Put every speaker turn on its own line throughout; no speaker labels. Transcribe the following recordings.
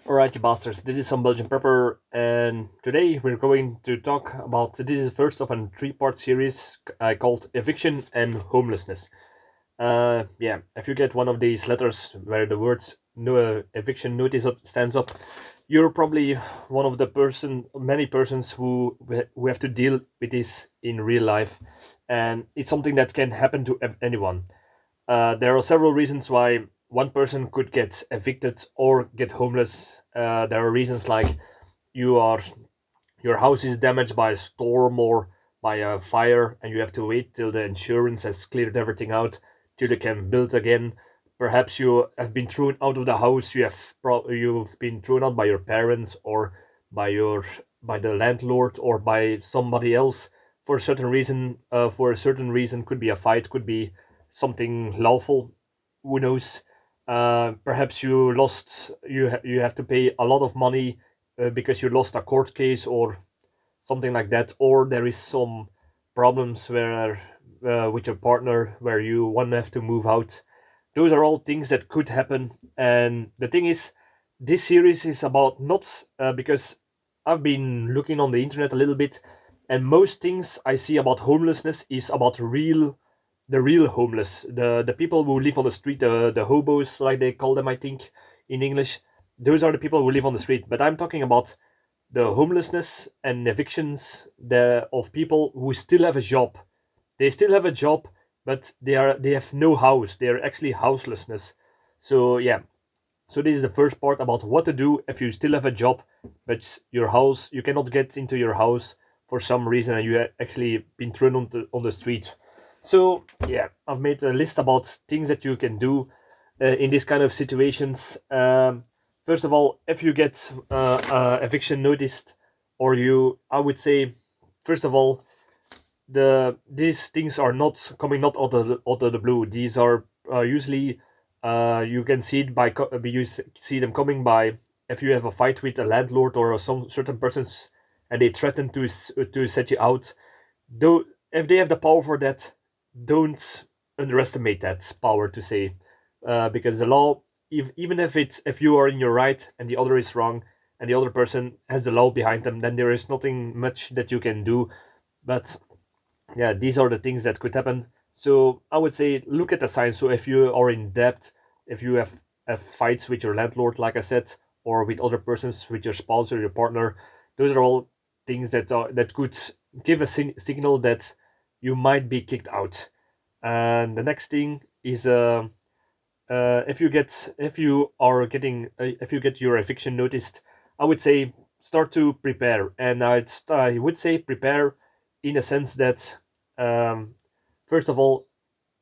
Alright, you bastards, this is Some-Belgian-prepper, and today we're going to talk about this is the first of a three-part series called Eviction and Homelessness. If you get one of these letters where the words no eviction notice stands up, you're probably one of the many persons who have to deal with this in real life, and it's something that can happen to anyone. There are several reasons why one person could get evicted or get homeless. There are reasons like you are your house is damaged by a storm or by a fire, and you have to wait till the insurance has cleared everything out till you can build again. Perhaps you have been thrown out of the house. You've been thrown out by your parents or by your by the landlord or by somebody else for a certain reason. For a certain reason, could be a fight, could be something lawful. Who knows? Perhaps you have to pay a lot of money because you lost a court case or something like that, or there is some problems where with your partner where you one have to move out. Those are all things that could happen, and the thing is, this series is about not because I've been looking on the internet a little bit, and most things I see about homelessness is about the real homeless, the people who live on the street, the hobos like they call them, I think, in English. Those are the people who live on the street, but I'm talking about the homelessness and evictions of people who still have a job. They still have a job, but they have no house. They are actually houselessness. So yeah, so this is the first part about what to do if you still have a job, but your house you cannot get into your house for some reason, and you actually been thrown on the street. So yeah, I've made a list about things that you can do in this kind of situations. First of all, if you get eviction noticed, or I would say, first of all, these things are not coming not out of the blue. These are usually you can see it you see them coming by if you have a fight with a landlord or some certain persons, and they threaten to set you out. Though if they have the power for that, don't underestimate that power to say, because the law, even if you are in your right and the other is wrong, and the other person has the law behind them, then there is nothing much that you can do. But yeah, these are the things that could happen. So I would say look at the signs. So if you are in debt, if you have fights with your landlord, like I said, or with other persons, with your spouse or your partner, those are all things that could give a signal that you might be kicked out. And the next thing is if you get your eviction noticed, I would say start to prepare, and I would say prepare in a sense that um, first of all,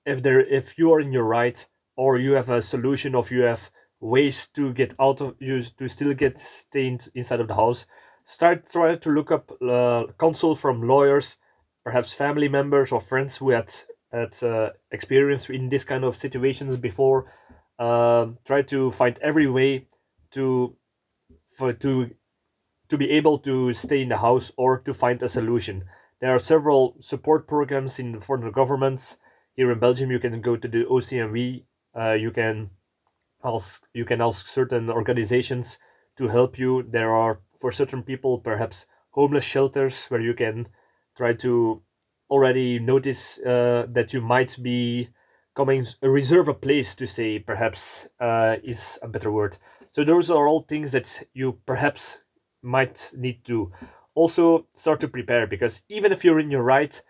if you are in your right, or you have a solution of you have ways to get out of you to still get inside of the house, try to look up counsel from lawyers, perhaps family members or friends who had experience in this kind of situations before. Try to find every way to for to be able to stay in the house or to find a solution. There are several support programs in for the governments. Here in Belgium, you can go to the OCMW. You can ask certain organizations to help you. There are for certain people perhaps homeless shelters where you can try to already notice that you might be coming reserve a place to say, perhaps is a better word. So those are all things that you perhaps might need to also start to prepare, because even if you're in your right,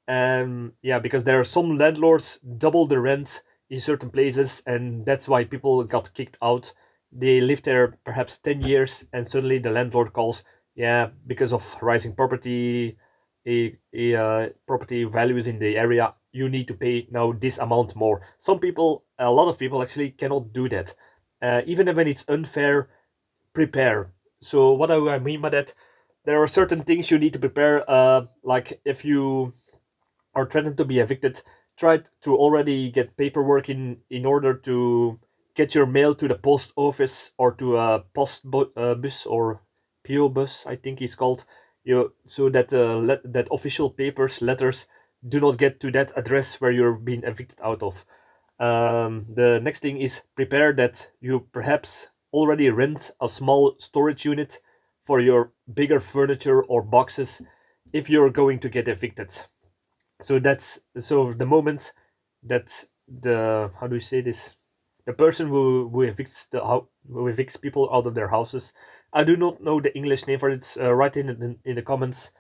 yeah, because there are some landlords double the rent in certain places, and that's why people got kicked out. They lived there perhaps 10 years, and suddenly the landlord calls, yeah, because of rising property values in the area, you need to pay now this amount more. A lot of people actually cannot do that. Even when it's unfair, prepare. So what do I mean by that? There are certain things you need to prepare. Like if you are threatened to be evicted, try to already get paperwork in order to get your mail to the post office or to a bus or PO bus, I think it's called. So that that official papers, letters, do not get to that address where you're being evicted out of. The next thing is prepare that you perhaps already rent a small storage unit for your bigger furniture or boxes if you're going to get evicted. So that's so the moment that the how do you say this, the person who evicts who evicts people out of their houses. I do not know the English name for it. Write in the comments.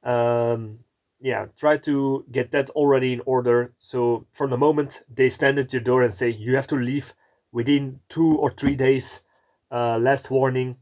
um, yeah, try to get that already in order. So from the moment they stand at your door and say you have to leave within 2 or 3 days, last warning,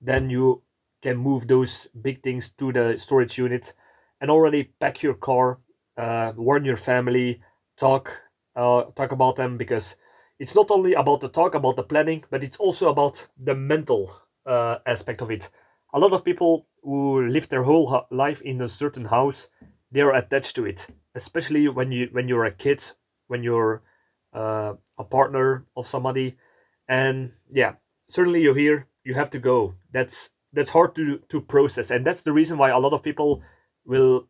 then you can move those big things to the storage unit and already pack your car, warn your family, talk talk about them, because it's not only about the talk about the planning, but it's also about the mental aspect of it. A lot of people who live their whole life in a certain house, they are attached to it, especially when you're a kid, when you're a partner of somebody. And yeah, certainly you're here, you have to go. That's hard to process, and that's the reason why a lot of people will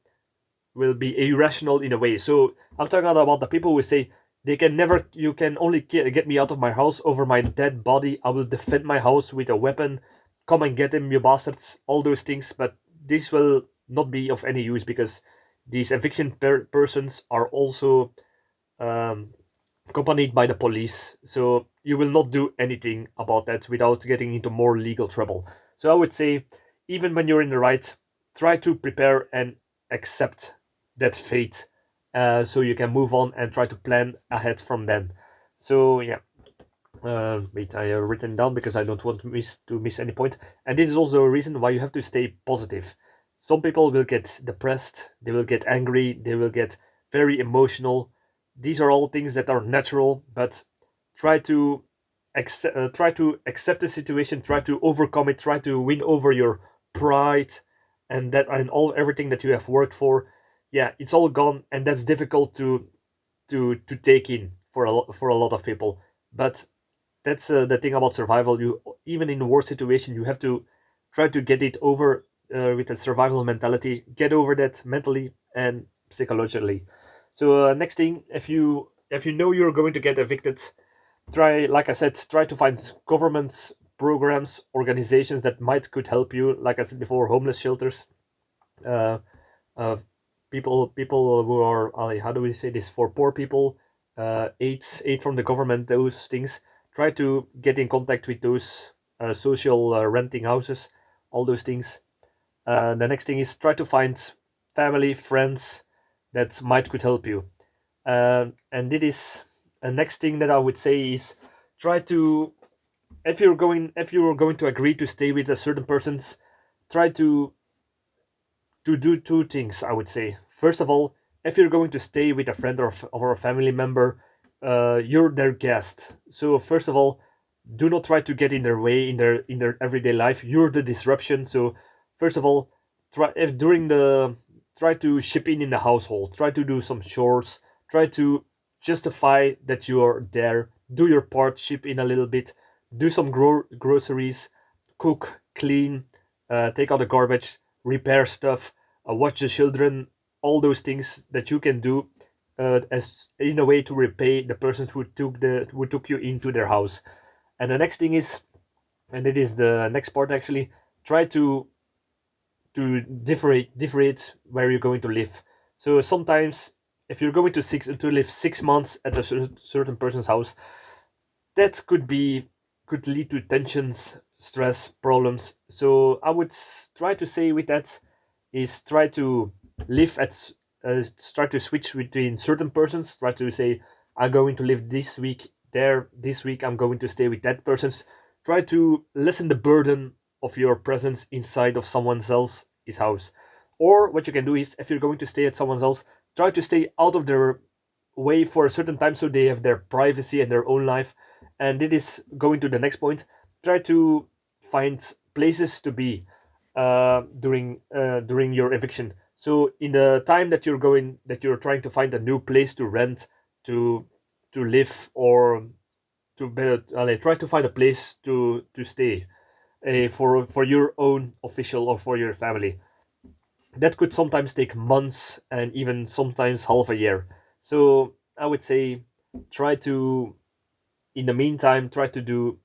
will be irrational in a way. So I'm talking about the people who say they can never, you can only get me out of my house over my dead body. I will defend my house with a weapon. Come and get him, you bastards. All those things, but this will not be of any use because these eviction persons are also um, accompanied by the police. So you will not do anything about that without getting into more legal trouble. So I would say, even when you're in the right, try to prepare and accept that fate, so you can move on and try to plan ahead from then. So yeah, wait, I have written down because I don't want to miss any point. And this is also a reason why you have to stay positive. Some people will get depressed, they will get angry, they will get very emotional. These are all things that are natural, but try to accept the situation, try to overcome it, try to win over your pride, and that and all everything that you have worked for. Yeah, it's all gone, and that's difficult to take in for a lot of people. But that's the thing about survival. You, even in the worst situation, you have to try to get it over, with a survival mentality, get over that mentally and psychologically. So next thing, if you know you're going to get evicted, try, like I said, try to find governments, programs, organizations that might could help you, like I said before, homeless shelters, uh, uh, people who are, how do we say this, for poor people, aid from the government, those things. Try to get in contact with those social renting houses, all those things. The next thing is try to find family, friends that might could help you. And it is a next thing that I would say is try to, if you're going to agree to stay with a certain persons, try to do two things, I would say. First of all, if you're going to stay with a friend or a family member, you're their guest. So first of all, do not try to get in their way in their everyday life. You're the disruption. So first of all, try to chip in the household. Try to do some chores. Try to justify that you are there. Do your part. Chip in a little bit. Do some groceries. Cook, clean, take out the garbage, repair stuff, watch the children, all those things that you can do, as in a way to repay the persons who took you into their house. And the next thing is, and it is the next part actually, try to differentiate where you're going to live. So sometimes, if you're going to live 6 months at a certain person's house, that could lead to tensions, stress, problems. So I would try to say with that is try to live try to switch between certain persons. Try to say, I'm going to live this week there, this week I'm going to stay with that person's. Try to lessen the burden of your presence inside of someone else's house. Or what you can do is, if you're going to stay at someone's house, try to stay out of their way for a certain time so they have their privacy and their own life. And it is going to the next point. Try to find places to be during your eviction. So in the time that you're trying to find a new place to rent, to live, or try to find a place to stay, for your own official or for your family. That could sometimes take months and even sometimes half a year. So I would say, try to, in the meantime, try to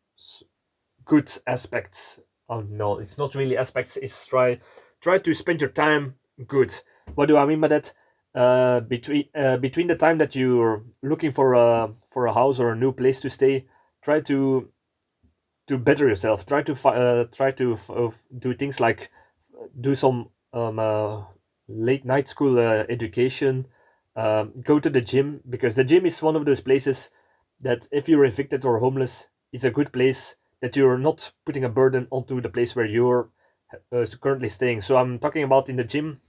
good aspects. Oh no, it's not really aspects. It's try to spend your time good. What do I mean by that? Between the time that you're looking for a house or a new place to stay, try to better yourself. Try to do things like do some late night school education. Go to the gym, because the gym is one of those places that if you're evicted or homeless, it's a good place that you're not putting a burden onto the place where you're currently staying. So I'm talking about in the gym.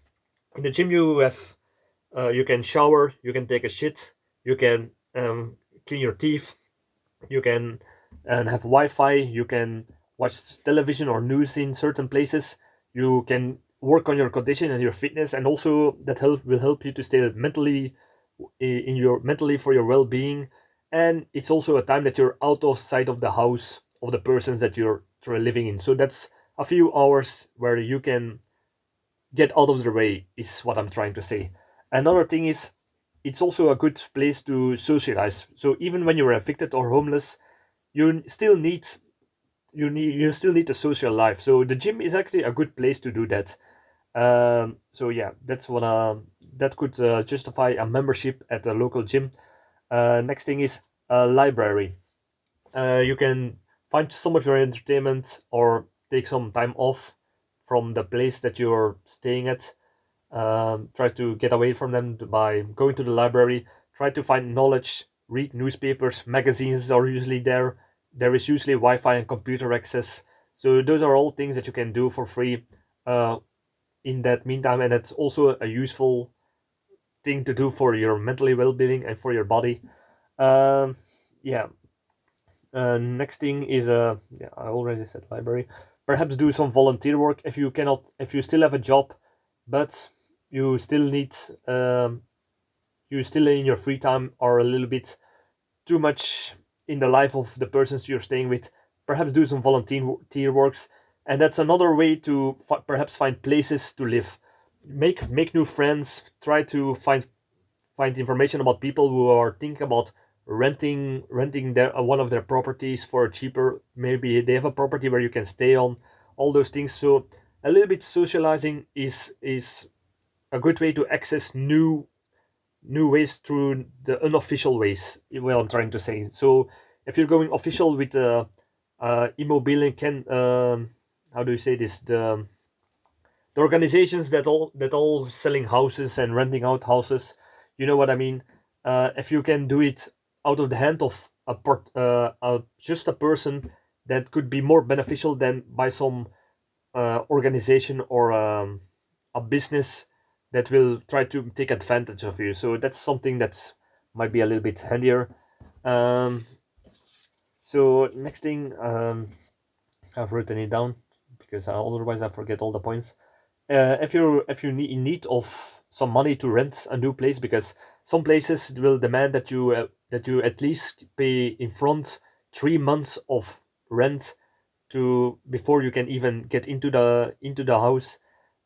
In the gym, you can shower, you can take a shit, you can clean your teeth, you can and have Wi-Fi, you can watch television or news in certain places, you can work on your condition and your fitness, and also that will help you to stay mentally in your mentally for your well-being. And it's also a time that you're out of sight of the house of the persons that you're living in, so that's a few hours where you can get out of the way, is what I'm trying to say. Another thing is, it's also a good place to socialize. So even when you're evicted or homeless, you still need you still need a social life. So the gym is actually a good place to do that. So yeah, that's what that could justify a membership at a local gym. Next thing is a library. You can find some of your entertainment or take some time off from the place that you're staying at. Try to get away from them by going to the library. Try to find knowledge, read newspapers, magazines are usually there. There is usually Wi-Fi and computer access. So those are all things that you can do for free uh, in that meantime, and it's also a useful thing to do for your mentally well-being and for your body. Um, yeah. Next thing is yeah, I already said library. Perhaps do some volunteer work if you cannot, if you still have a job, but you still need you still in your free time are a little bit too much in the life of the persons you're staying with. Perhaps do some volunteer works, and that's another way to perhaps find places to live. Make new friends. Try to find information about people who are thinking about renting their one of their properties for cheaper. Maybe they have a property where you can stay on. All those things. So a little bit socializing is a good way to access new ways through the unofficial ways. Well, I'm trying to say. So if you're going official with immobilien can how do you say this, the organizations that all selling houses and renting out houses, you know what I mean. If you can do it out of the hand of just a person, that could be more beneficial than by some organization or a business that will try to take advantage of you. So that's something that might be a little bit handier. Um, so next thing, I've written it down because otherwise I forget all the points. If you need in need of some money to rent a new place, because some places will demand that you at least pay in front 3 months of rent to before you can even get into the house.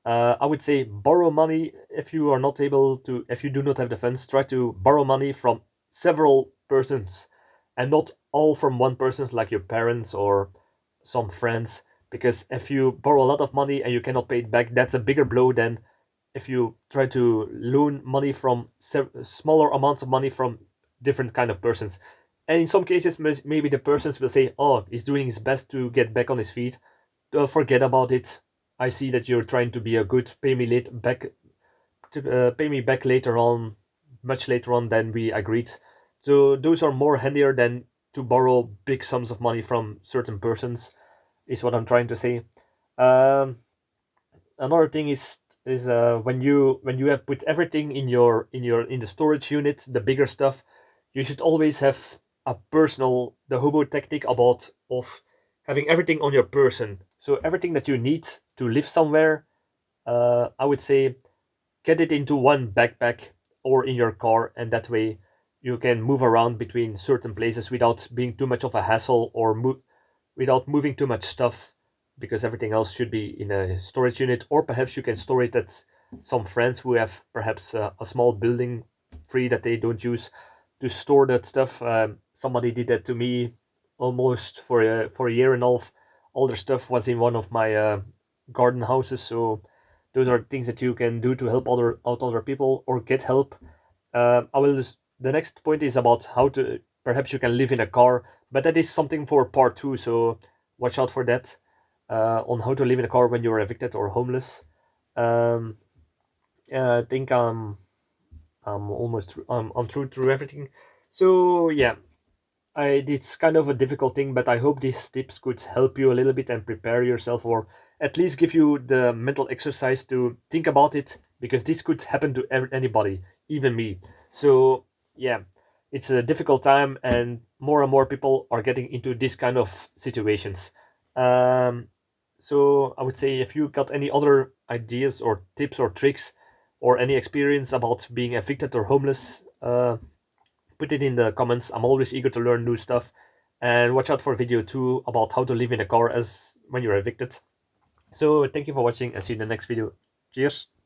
I would say borrow money if you are not able to. If you do not have the funds, try to borrow money from several persons, and not all from one person's, like your parents or some friends. Because if you borrow a lot of money and you cannot pay it back, that's a bigger blow than if you try to loan money from smaller amounts of money from different kind of persons. And in some cases, maybe the persons will say, "Oh, he's doing his best to get back on his feet. Forget about it. I see that you're trying to be a good. Pay me back later on, much later on than we agreed." So those are more handier than to borrow big sums of money from certain persons, is what I'm trying to say. Um, Another thing is when you have put everything in the storage unit, the bigger stuff, you should always have a personal the hobo technique about of having everything on your person. So everything that you need to live somewhere, I would say get it into one backpack or in your car, and that way you can move around between certain places without being too much of a hassle, or without moving too much stuff, because everything else should be in a storage unit. Or perhaps you can store it at some friends who have perhaps a small building free that they don't use to store that stuff. Somebody did that to me almost for a year and a half. older stuff was in one of my garden houses. So those are things that you can do to help other people or get help. I will just, the next point is about how to perhaps you can live in a car, but that is something for part two. So watch out for that on how to live in a car when you're evicted or homeless. Um, I think I'm almost I'm through everything. So yeah, it's kind of a difficult thing, but I hope these tips could help you a little bit and prepare yourself, or at least give you the mental exercise to think about it, because this could happen to anybody, even me. So yeah, it's a difficult time, and more people are getting into this kind of situations. Um, so I would say if you got any other ideas or tips or tricks, or any experience about being evicted or homeless, put it in the comments. I'm always eager to learn new stuff. And watch out for video 2 about how to live in a car as when you're evicted. So thank you for watching and see you in the next video. Cheers.